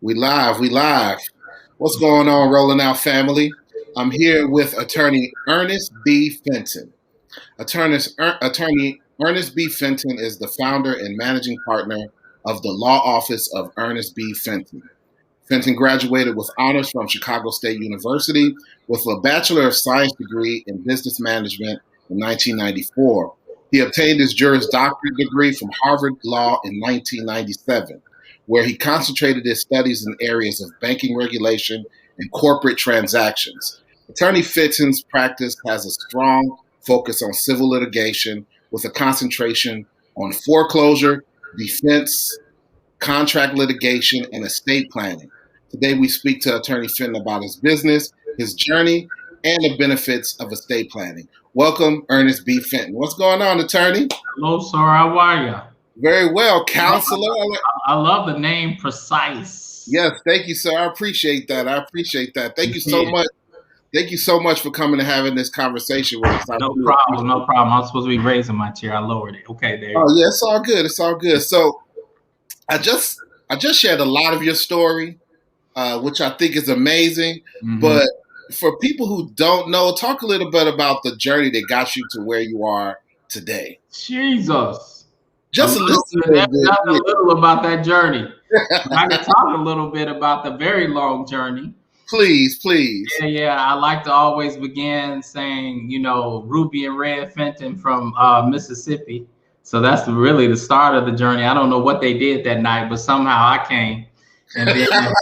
We live, we live. What's going on, Rolling Out family? I'm here with Attorney Ernest B. Fenton. Attorney Ernest B. Fenton is the founder and managing partner of the law office of Ernest B. Fenton. Fenton graduated with honors from Chicago State University with a Bachelor of Science degree in Business Management in 1994. He obtained his Juris Doctorate degree from Harvard Law in 1997, where he concentrated his studies in areas of banking regulation and corporate transactions. Attorney Fenton's practice has a strong focus on civil litigation with a concentration on foreclosure, defense, contract litigation, and estate planning. Today we speak to Attorney Fenton about his business, his journey, and the benefits of estate planning. Welcome, Ernest B. Fenton. What's going on, attorney? Hello, sir. How are you? Very well, counselor. I love the name Precise. Yes, thank you, sir. I appreciate that. Thank you so much. Thank you so much for coming and having this conversation with us. No problem. I'm supposed to be raising my chair. I lowered it. Okay, there. Oh, yeah, it's all good. So I just shared a lot of your story, which I think is amazing. Mm-hmm. But for people who don't know, talk a little bit about the journey that got you to where you are today. Jesus. Just a little about that journey. I can talk a little bit about the very long journey. Please. Yeah. I like to always begin saying, Ruby and Red Fenton from Mississippi. So that's really the start of the journey. I don't know what they did that night, but somehow I came. And then,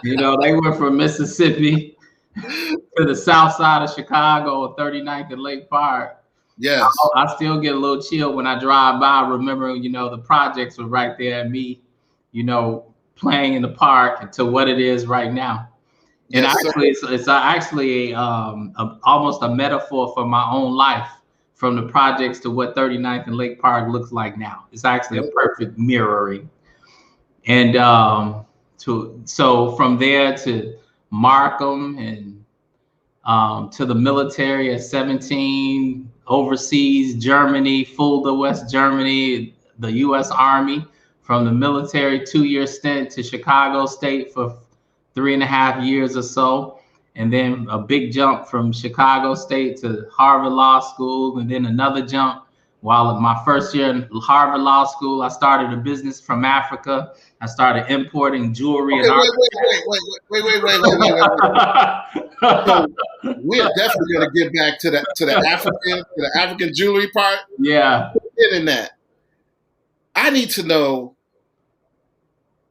they went from Mississippi to the south side of Chicago, 39th and Lake Park. Yes. I still get a little chill when I drive by. I remember, the projects were right there and me, playing in the park to what it is right now. And yes, it's actually almost a metaphor for my own life, from the projects to what 39th and Lake Park looks like now. It's actually a perfect mirroring. And so from there to Markham and to the military at 17, overseas, Germany, Fulda, West Germany, the U.S. Army. From the military, 2-year stint to Chicago State for 3.5 years or so. And then a big jump from Chicago State to Harvard Law School. And then another jump while my first year in Harvard Law School, I started a business from Africa. I started importing jewelry. Okay, wait. So we're definitely going to get back to the African jewelry part. Yeah. In that, I need to know.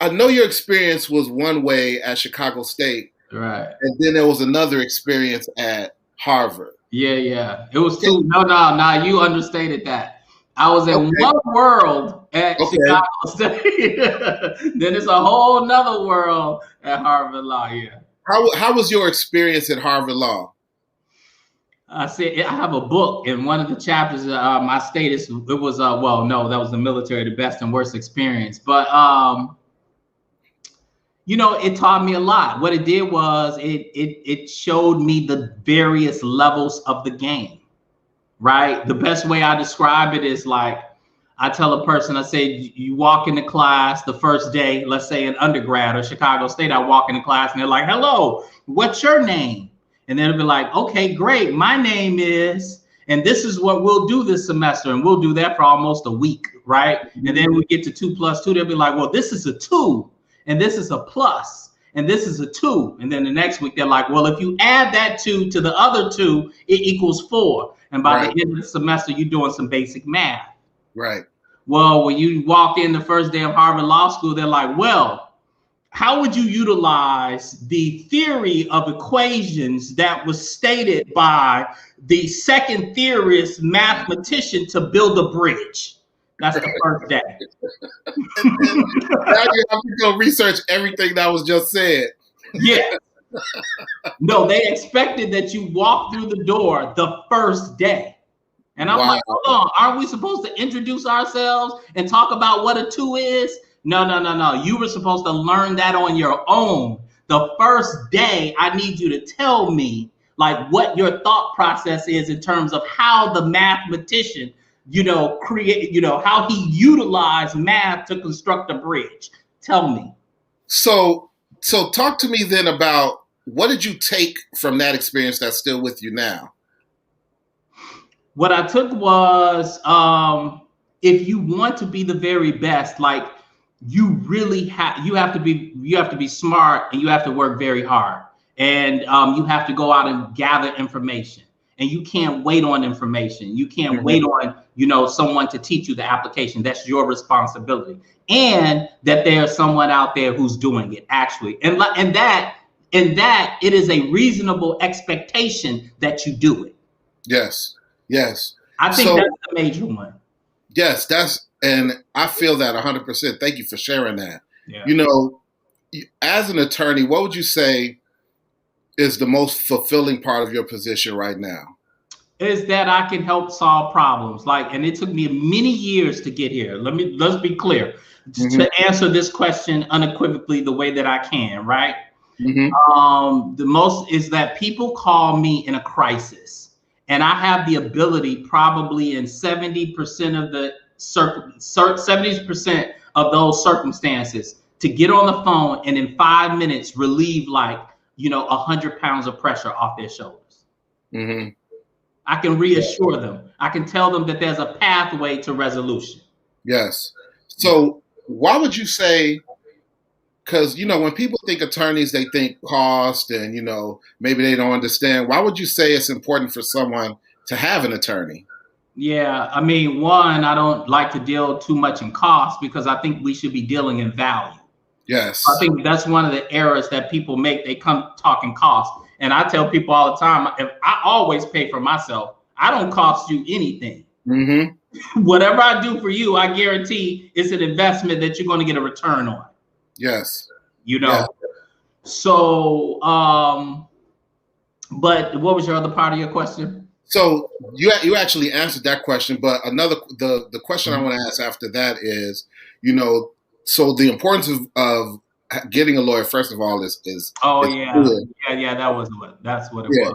I know your experience was one way at Chicago State, right? And then there was another experience at Harvard. Yeah. It was two. No. You understated that. I was in one world at Chicago State. Then it's a whole nother world at Harvard Law. Yeah. How was your experience at Harvard Law? I have a book, in one of the chapters. My status, it was that was the military, the best and worst experience. But it taught me a lot. What it did was it showed me the various levels of the game. Right. The best way I describe it is like, I tell a person, I say, you walk into class the first day, let's say in undergrad or Chicago State, I walk into class and they're like, hello, what's your name? And then it'll be like, okay, great. My name is, and this is what we'll do this semester. And we'll do that for almost a week. Right. And then we get to 2 + 2. They'll be like, well, this is a 2 and this is a plus and this is a 2. And then the next week they're like, well, if you add that 2 to the other 2, it equals 4. And by the end of the semester, you're doing some basic math. Right. Well, when you walk in the first day of Harvard Law School, they're like, well, how would you utilize the theory of equations that was stated by the second theorist mathematician to build a bridge? That's the first day. Now you have to go research everything that was just said. Yeah. No, they expected that you walk through the door the first day. And I'm like, hold on, aren't we supposed to introduce ourselves and talk about what a 2 is? No. You were supposed to learn that on your own. The first day, I need you to tell me like what your thought process is in terms of how the mathematician, create, how he utilized math to construct a bridge. Tell me. So talk to me then about what did you take from that experience that's still with you now? What I took was, if you want to be the very best, like you have to be smart, and you have to work very hard, and you have to go out and gather information, and you can't wait on information. You can't Mhm. wait on, someone to teach you the application. That's your responsibility, and that there's someone out there who's doing it actually, and that it is a reasonable expectation that you do it. Yes. Yes. I think So that's the major one. yes, and I feel that 100%. Thank you for sharing that. Yeah. You know, as an attorney, what would you say is the most fulfilling part of your position right now? Is that I can help solve problems. And it took me many years to get here. Let's be clear. Mm-hmm. To answer this question unequivocally the way that I can, right? Mm-hmm. The most is that people call me in a crisis, and I have the ability, probably in 70% of the 70% of those circumstances, to get on the phone and in 5 minutes relieve 100 pounds of pressure off their shoulders. Mm-hmm. I can reassure them. I can tell them that there's a pathway to resolution. Yes. So why would you say, because, when people think attorneys, they think cost and, maybe they don't understand. Why would you say it's important for someone to have an attorney? Yeah, I mean, one, I don't like to deal too much in cost, because I think we should be dealing in value. Yes. I think that's one of the errors that people make. They come talking cost. And I tell people all the time, if I always pay for myself, I don't cost you anything. Mm-hmm. Whatever I do for you, I guarantee it's an investment that you're going to get a return on. Yes. Yeah. So, but what was your other part of your question? So you actually answered that question, but the question I want to ask after that is, so the importance of getting a lawyer, first of all, is that's what it was.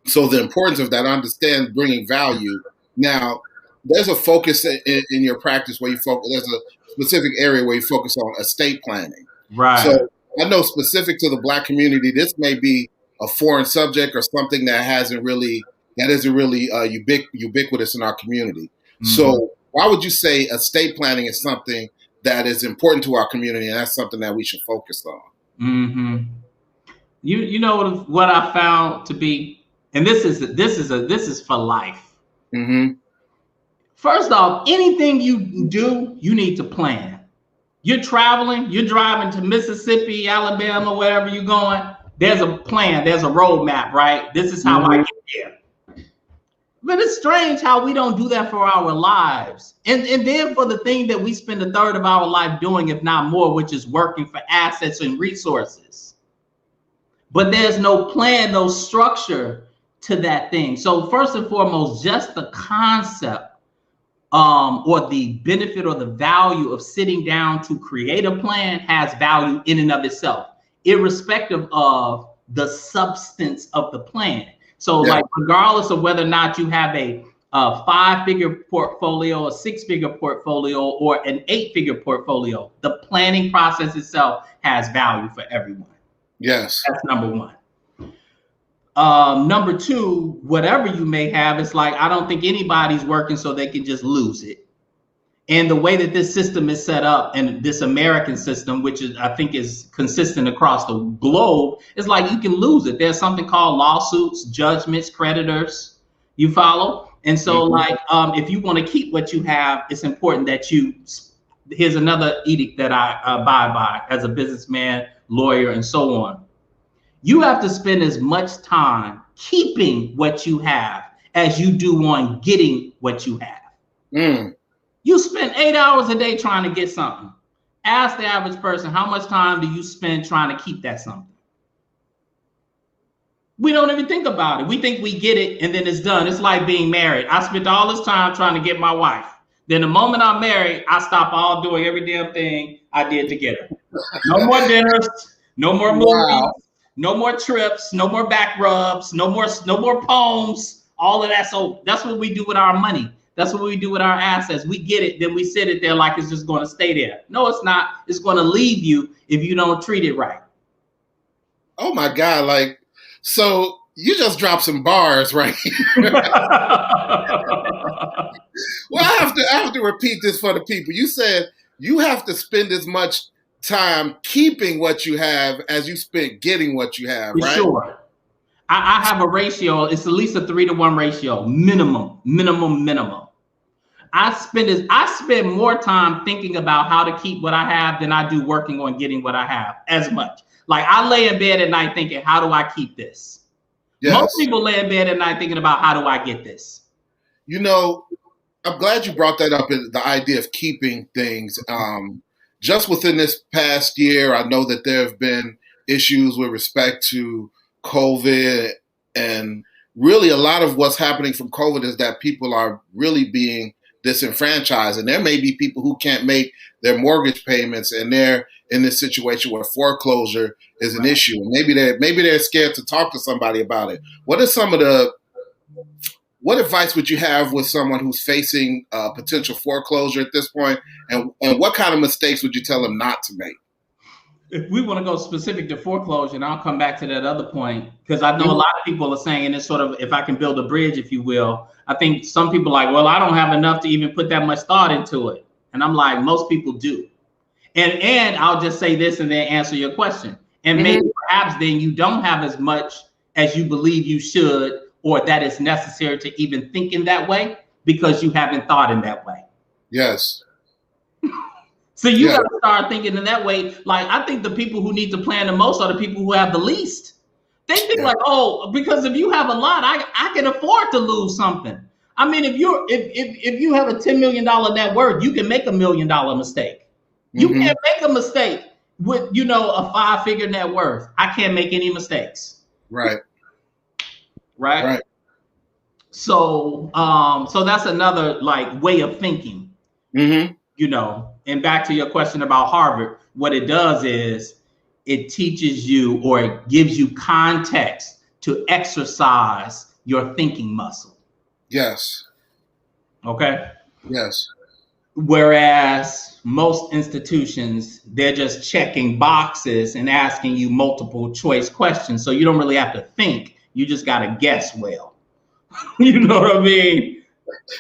So the importance of that, I understand bringing value. Now, there's a focus in your practice where you focus. There's a specific area where you focus on estate planning. Right. So I know specific to the Black community, this may be a foreign subject or something that isn't really ubiquitous in our community. Mm-hmm. So why would you say estate planning is something that is important to our community, and that's something that we should focus on? Mm-hmm. You know what I found to be, and this is for life. Mm-hmm. First off, anything you do, you need to plan. You're traveling, you're driving to Mississippi, Alabama, wherever you're going. There's a plan, there's a roadmap, right? This is how I get there. But it's strange how we don't do that for our lives. And then for the thing that we spend a third of our life doing, if not more, which is working for assets and resources. But there's no plan, no structure to that thing. So first and foremost, just the concept or the benefit or the value of sitting down to create a plan has value in and of itself, irrespective of the substance of the plan. So regardless of whether or not you have a 5-figure portfolio, a 6-figure portfolio, or an 8-figure portfolio, the planning process itself has value for everyone. Yes. That's number one. Number two, whatever you may have, it's I don't think anybody's working so they can just lose it. And the way that this system is set up, and this American system, which I think is consistent across the globe, is you can lose it. There's something called lawsuits, judgments, creditors. You follow? And so if you want to keep what you have, it's important that here's another edict that I abide by as a businessman, lawyer, and so on. You have to spend as much time keeping what you have as you do on getting what you have. Mm. You spend 8 hours a day trying to get something. Ask the average person, how much time do you spend trying to keep that something? We don't even think about it. We think we get it and then it's done. It's like being married. I spent all this time trying to get my wife. Then the moment I'm married, I stop all doing every damn thing I did to get her. No more dinners, no more movies, no more trips, no more back rubs, no more poems, all of that. So that's what we do with our money. That's what we do with our assets. We get it, then we sit it there like it's just going to stay there. No, it's not. It's going to leave you if you don't treat it right. Oh my God! Like, so you just dropped some bars, right? Well, I have to repeat this for the people. You said you have to spend as much time keeping what you have as you spent getting what you have, right? Sure. I have a ratio. It's at least a 3-to-1 ratio, minimum. I spend more time thinking about how to keep what I have than I do working on getting what I have as much. Like I lay in bed at night thinking, how do I keep this? Yes. Most people lay in bed at night thinking about how do I get this? You know, I'm glad you brought that up, the idea of keeping things. Just within this past year, I know that there have been issues with respect to COVID, and really a lot of what's happening from COVID is that people are really being disenfranchised, and there may be people who can't make their mortgage payments, and they're in this situation where foreclosure is an issue, and maybe they're scared to talk to somebody about it. What advice would you have with someone who's facing potential foreclosure at this point, and what kind of mistakes would you tell them not to make? If we want to go specific to foreclosure, and I'll come back to that other point, because I know a lot of people are saying, and it's sort of, if I can build a bridge, if you will, I think some people are like, well, I don't have enough to even put that much thought into it. And I'm like, most people do. And I'll just say this and then answer your question. And maybe perhaps then you don't have as much as you believe you should, or that is necessary to even think in that way, because you haven't thought in that way. Yes. So you got to start thinking in that way. Like, I think the people who need to plan the most are the people who have the least. They think like, oh, because if you have a lot, I can afford to lose something. I mean, if you have a $10 million net worth, you can make $1 million mistake. You can't make a mistake with, a 5-figure net worth. I can't make any mistakes. Right. So, so that's another like way of thinking. And back to your question about Harvard, what it does is it teaches you, or it gives you context to exercise your thinking muscle. Yes. Okay. Yes. Whereas most institutions, they're just checking boxes and asking you multiple choice questions. So you don't really have to think. You just got to guess well. You know what I mean?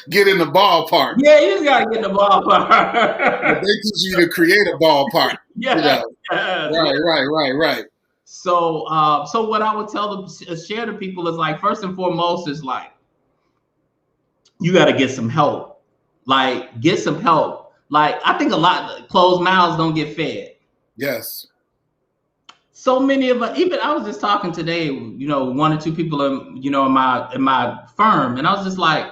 Get in the ballpark. Yeah, you just got to get in the ballpark. They teach you to create a ballpark. Right. So what I would tell them, share to people is like, first and foremost is like, you got to get some help. Like, get some help. Like, I think a lot of closed mouths don't get fed. Yes. So many of us, even I was just talking today, 1 or 2 people, in my firm, and I was just like,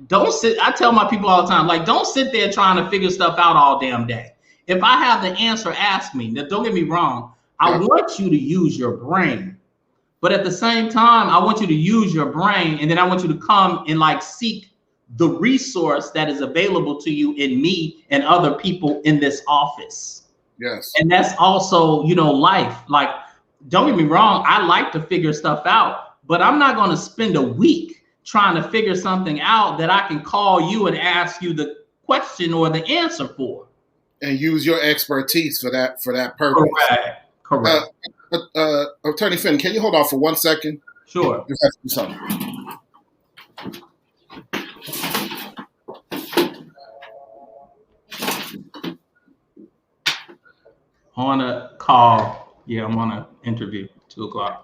don't sit. I tell my people all the time, like, don't sit there trying to figure stuff out all damn day. If I have the answer, ask me. Now, don't get me wrong. I want you to use your brain, but at the same time, I want you to use your brain, and then I want you to come and like seek the resource that is available to you in me and other people in this office. Yes. And that's also, life. Like, don't get me wrong. I like to figure stuff out, but I'm not going to spend a week trying to figure something out that I can call you and ask you the question or the answer for. And use your expertise for that purpose. Correct. Attorney Fenton, can you hold on for 1 second? Sure. Just have to do something. On a call. Yeah, I'm on an interview, 2:00.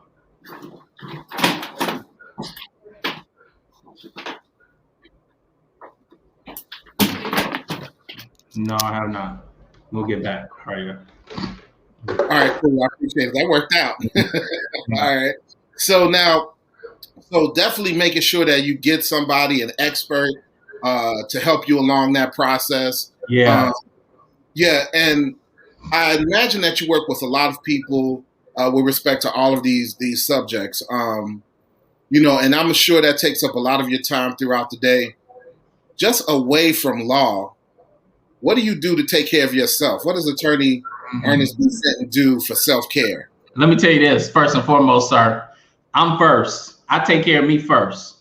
No, I have not. We'll get back. All right. All right, cool. I appreciate it. That worked out. All right. So definitely making sure that you get somebody, an expert, to help you along that process. Yeah. And I imagine that you work with a lot of people with respect to all of these subjects. And I'm sure that takes up a lot of your time throughout the day. Just away from law, what do you do to take care of yourself? What does Attorney Ernest B do for self-care? Let me tell you this, first and foremost, sir. I'm first. I take care of me first.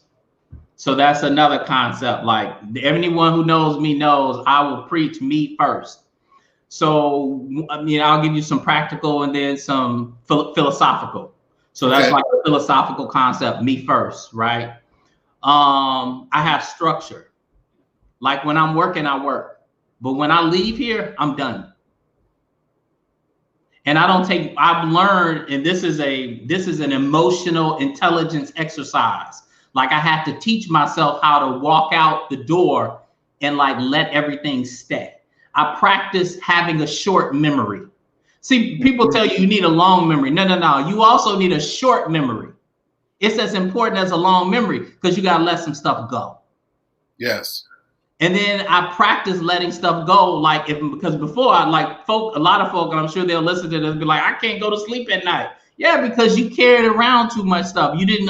So that's another concept. Like anyone who knows me knows I will preach me first. So, I mean, I'll give you some practical and then some philosophical. So that's like a philosophical concept, me first, right? I have structure. Like when I'm working, I work. But when I leave here, I'm done. And I've learned, and this is an emotional intelligence exercise. Like I have to teach myself how to walk out the door and like let everything stay. I practice having a short memory. See, people tell you need a long memory. No. You also need a short memory. It's as important as a long memory because you got to let some stuff go. Yes. And then I practice letting stuff go. Because before a lot of folk, and I'm sure they'll listen to this, be like, I can't go to sleep at night. Yeah, because you carried around too much stuff. You didn't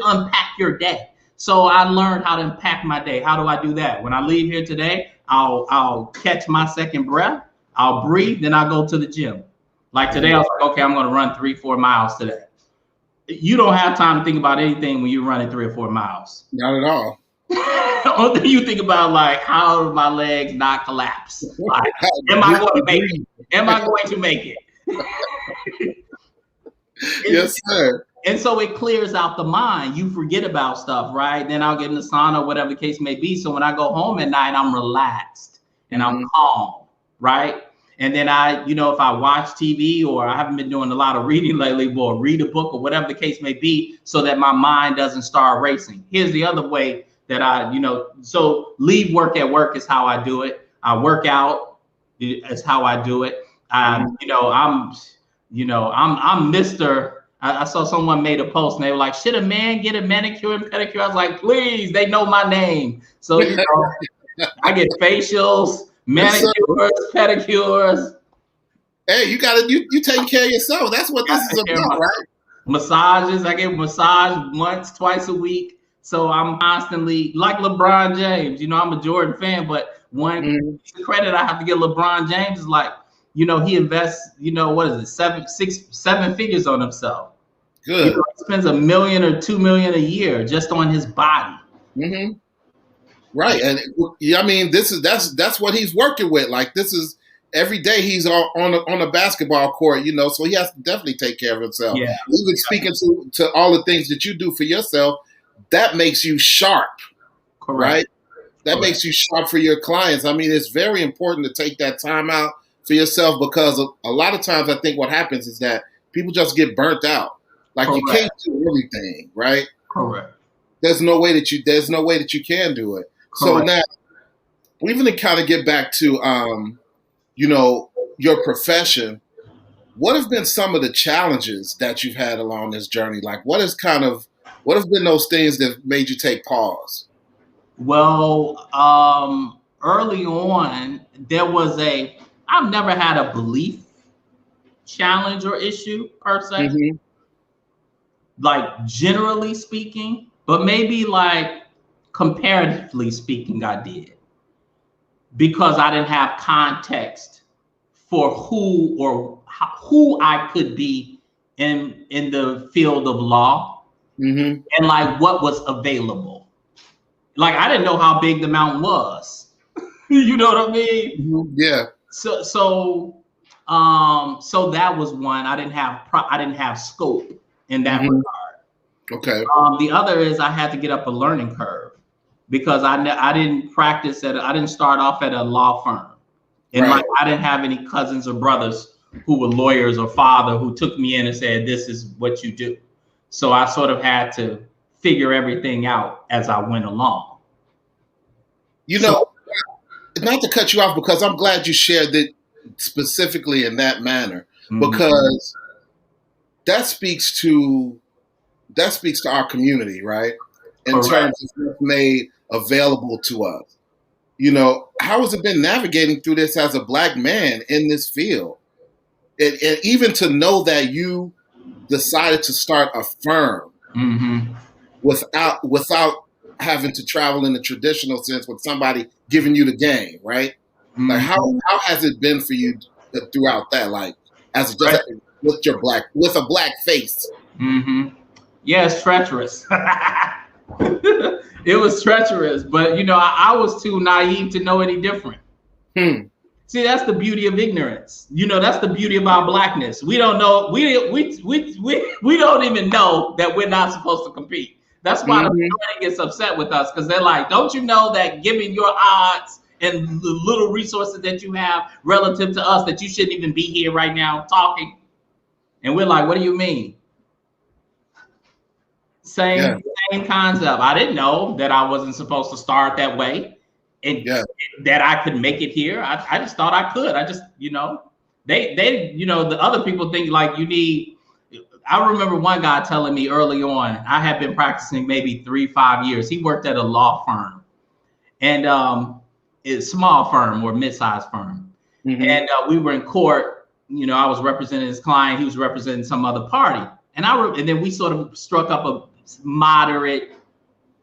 unpack your day. So I learned how to unpack my day. How do I do that? When I leave here today, I'll catch my second breath. I'll breathe, then I'll go to the gym. Like today, I was like, okay, I'm going to run 3-4 miles today. You don't have time to think about anything when you're running 3 or 4 miles. Not at all. The only thing you think about, like, how do my legs not collapse? Like, am I going to make it? Am I going to make it? Yes, sir. And so it clears out the mind. You forget about stuff, right? Then I'll get in the sauna, whatever the case may be. So when I go home at night, I'm relaxed and I'm calm, right? And then if I watch TV or I haven't been doing a lot of reading lately, or read a book or whatever the case may be, so that my mind doesn't start racing. Here's the other way that so leave work at work is how I do it. I work out is how I do it. I'm Mr. I saw someone made a post and they were like, should a man get a manicure and pedicure? I was like, please, they know my name. So, I get facials, manicures, pedicures. Hey, you take care of yourself. That's what this is about, right? Massages. I get massage once, twice a week. So I'm constantly like LeBron James. I'm a Jordan fan, but one credit I have to give LeBron James is like, he invests, what is it, 7 figures on himself. Good. He spends $1 million or $2 million a year just on his body. Mm-hmm. Right, and I mean, that's what he's working with. Like this is every day he's on a basketball court, so he has to definitely take care of himself. Yeah. Even speaking to all the things that you do for yourself, that makes you sharp. Correct. Right? That makes you sharp for your clients. I mean, it's very important to take that time out for yourself because a lot of times I think what happens is that people just get burnt out. Like you can't do everything, right? Correct. There's no way that you can do it. So now, even to kind of get back to, your profession, what have been some of the challenges that you've had along this journey? Like, what have been those things that made you take pause? Well, early on, I've never had a belief challenge or issue per se. Mm-hmm. Like generally speaking, but maybe like comparatively speaking, I did, because I didn't have context for who I could be in the field of law, and like what was available. Like I didn't know how big the mountain was. You know what I mean? Mm-hmm. Yeah. So that was one. I didn't have scope in that regard. Okay. The other is I had to get up a learning curve because I didn't practice I didn't start off at a law firm, and like I didn't have any cousins or brothers who were lawyers or father who took me in and said, this is what you do. So I sort of had to figure everything out as I went along. Not to cut you off, because I'm glad you shared it specifically in that manner, because that speaks to our community, right? In terms of what's made available to us. How has it been navigating through this as a Black man in this field? And even to know that you decided to start a firm without having to travel in the traditional sense with somebody giving you the game, right? Like how has it been for you throughout that? Like with a Black face. Yeah, it's treacherous. It was treacherous, but you know, I was too naive to know any different. See, that's the beauty of ignorance. You know, that's the beauty of our blackness. We don't know. We don't even know that we're not supposed to compete. That's why the majority gets upset with us, because they're like, "Don't you know that given your odds and the little resources that you have relative to us, that you shouldn't even be here right now talking?" And we're like, "What do you mean?" Same concept. I didn't know that I wasn't supposed to start that way, and that I could make it here. I just thought I could. I just, you know, they, you know, the other people think like you need. I remember one guy telling me early on, I had been practicing maybe 3-5 years. He worked at a law firm, and it's a small firm or mid-sized firm. And we were in court. You know, I was representing his client. He was representing some other party. And then we sort of struck up a moderate,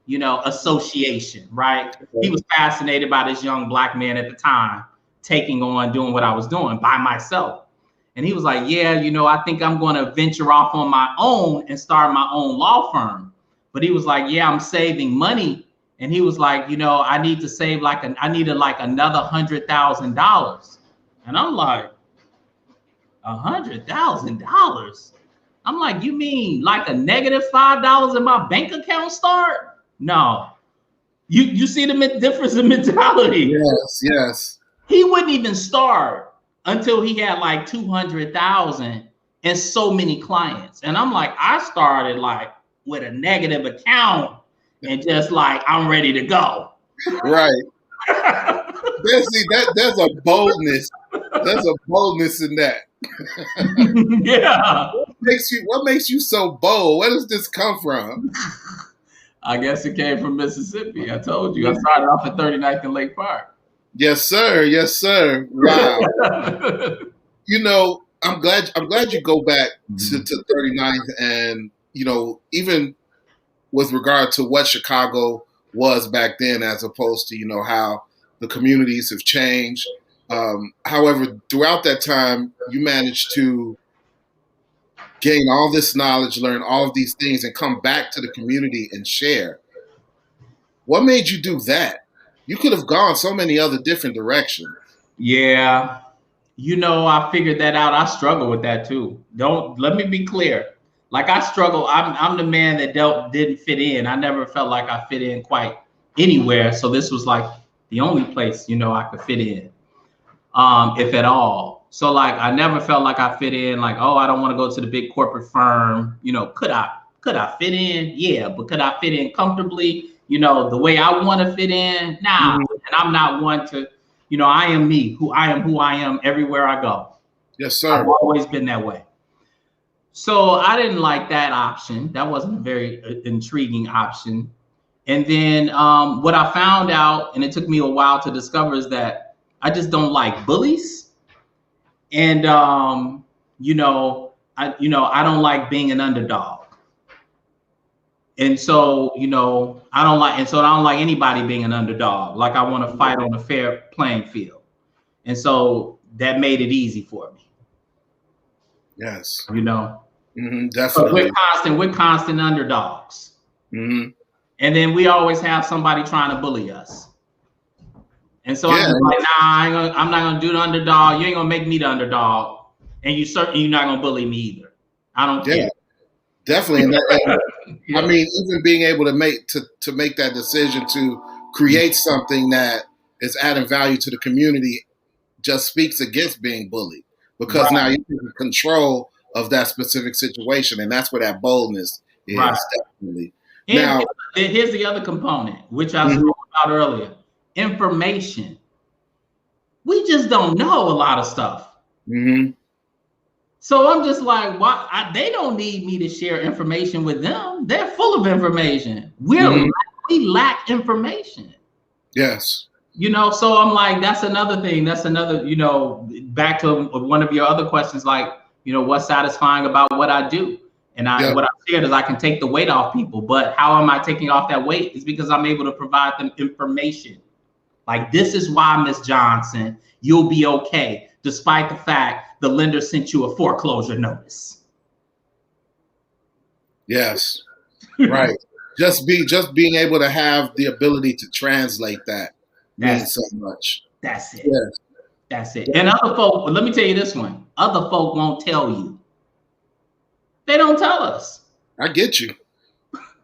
you know, association, right? He was fascinated by this young black man at the time, taking on doing what I was doing by myself. And he was like, "Yeah, you know, I think I'm going to venture off on my own and start my own law firm." But he was like, "Yeah, I'm saving money." And he was like, "You know, I need to save I needed like another $100,000. And I'm like, $100,000? I'm like, "You mean like a negative $5 in my bank account start?" No. You see the difference in mentality? Yes. He wouldn't even start until he had like 200,000 and so many clients. And I'm like, I started like with a negative account and just like, I'm ready to go. Right. There's a boldness. There's a boldness in that. Yeah. What makes you so bold? Where does this come from? I guess it came from Mississippi. I told you. I started off at 39th and Lake Park. Yes, sir. Yes, sir. Wow. You know, I'm glad you go back to 39th, and you know, even with regard to what Chicago was back then, as opposed to, you know, how the communities have changed. However, throughout that time, you managed to gain all this knowledge, learn all of these things, and come back to the community and share. What made you do that? You could have gone so many other different directions. Yeah. You know, I figured that out. I struggle with that too. Let me be clear. Like I struggle. I'm the man that didn't fit in. I never felt like I fit in quite anywhere. So this was like the only place, you know, I could fit in, if at all. So like I never felt like I fit in. Like, oh, I don't want to go to the big corporate firm. You know, could I fit in? Yeah, but could I fit in comfortably? You know, the way I want to fit in? Nah. And I'm not one to, you know, I am me, who I am everywhere I go. Yes, sir. I've always been that way. So I didn't like that option. That wasn't a very intriguing option. And then what I found out, and it took me a while to discover, is that I just don't like bullies. And, I don't like being an underdog. And so, you know, I don't like anybody being an underdog. Like I want to fight on a fair playing field. And so that made it easy for me. Yes. You know, definitely. But we're constant underdogs. And then we always have somebody trying to bully us. And so I'm like, nah, I'm not going to do the underdog. You ain't going to make me the underdog. And you're not going to bully me either. I don't care. Definitely. I mean, even being able to make that decision to create something that is adding value to the community just speaks against being bullied, because now you're in control of that specific situation, and that's where that boldness is. Definitely. And now, here's the other component, which I spoke about earlier: information. We just don't know a lot of stuff. So I'm just like, why? They don't need me to share information with them. They're full of information. We lack information. Yes. You know, so I'm like, that's another thing. That's another, you know, back to one of your other questions, like, you know, what's satisfying about what I do? And what I shared is I can take the weight off people. But how am I taking off that weight? It's because I'm able to provide them information. Like, this is why, Miss Johnson, you'll be okay, despite the fact the lender sent you a foreclosure notice. Yes, right. just being able to have the ability to translate that means so much. That's it. Yes. That's it. And other folk, let me tell you this one. Other folk won't tell you. They don't tell us. I get you.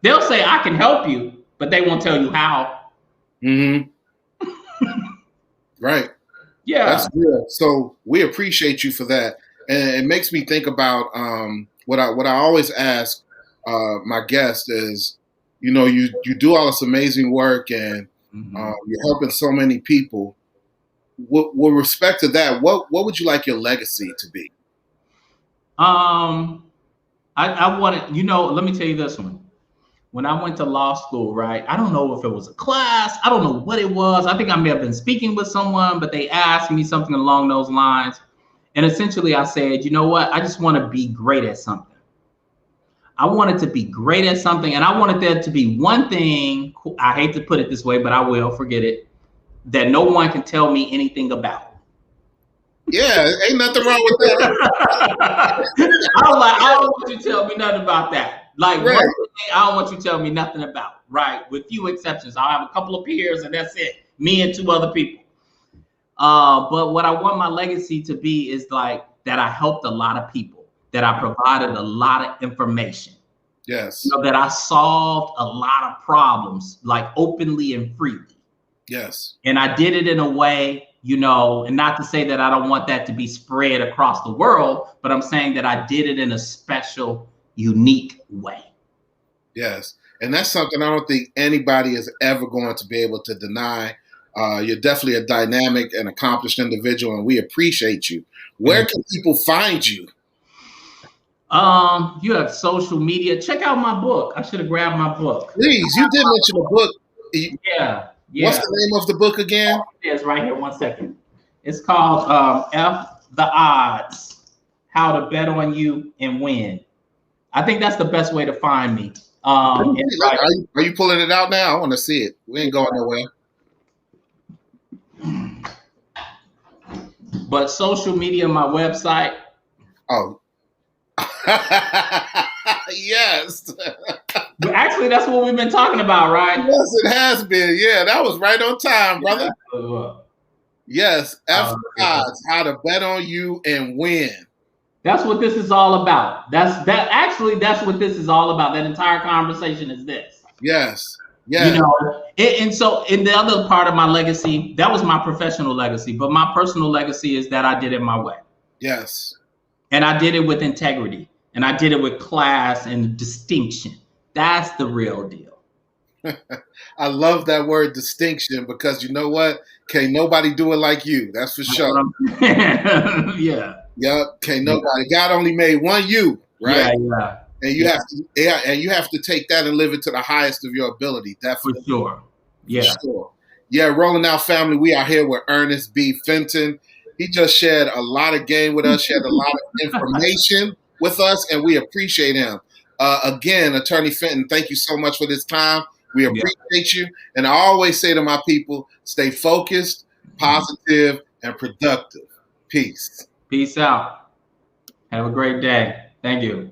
They'll say, I can help you, but they won't tell you how. Mm-hmm. Right. Yeah. That's good. So we appreciate you for that. And it makes me think about what I always ask my guests is, you do all this amazing work and you're helping so many people. With respect to that, what would you like your legacy to be? I wanted, let me tell you this one. When I went to law school, right? I don't know if it was a class. I don't know what it was. I think I may have been speaking with someone, but they asked me something along those lines. And essentially I said, you know what? I just want to be great at something. I wanted to be great at something. And I wanted there to be one thing, I hate to put it this way, but I will, forget it, that no one can tell me anything about. Yeah, ain't nothing wrong with that. I was like, I don't want you to tell me nothing about that. Like, right. One thing I don't want you to tell me nothing about, right? With few exceptions. I'll have a couple of peers and that's it. Me and 2 other people. But what I want my legacy to be is like that I helped a lot of people, that I provided a lot of information. Yes. That I solved a lot of problems, like openly and freely. Yes. And I did it in a way, and not to say that I don't want that to be spread across the world, but I'm saying that I did it in a special, unique way. Yes. And that's something I don't think anybody is ever going to be able to deny. You're definitely a dynamic and accomplished individual, and we appreciate you. Where can people find you? You have social media. Check out my book. I should have grabbed my book. Please, you did mention a book. Yeah. What's the name of the book again? It's right here. 1 second. It's called F the Odds: How to Bet on You and Win. I think that's the best way to find me. Are you pulling it out now? I want to see it. We ain't going nowhere. But social media, my website. Oh. Yes. But actually, that's what we've been talking about, right? Yes, it has been. Yeah, that was right on time, brother. Yes, F Odds: How to Bet on You and Win. That's what this is all about. That's what this is all about. That entire conversation is this. Yes. Yeah. And so in the other part of my legacy, that was my professional legacy, but my personal legacy is that I did it my way. Yes. And I did it with integrity, and I did it with class and distinction. That's the real deal. I love that word distinction, because you know what? Can't nobody do it like you. That's for sure. Yeah. Yep. Can't nobody. God only made one you, right? Yeah. And you have to take that and live it to the highest of your ability. Definitely. For sure. Yeah. For sure. Yeah, Rolling Out family, we are here with Ernest B. Fenton. He just shared a lot of game with us, shared a lot of information with us, and we appreciate him. Again, Attorney Fenton, thank you so much for this time. We appreciate you. And I always say to my people, stay focused, positive, and productive. Peace. Peace out. Have a great day. Thank you.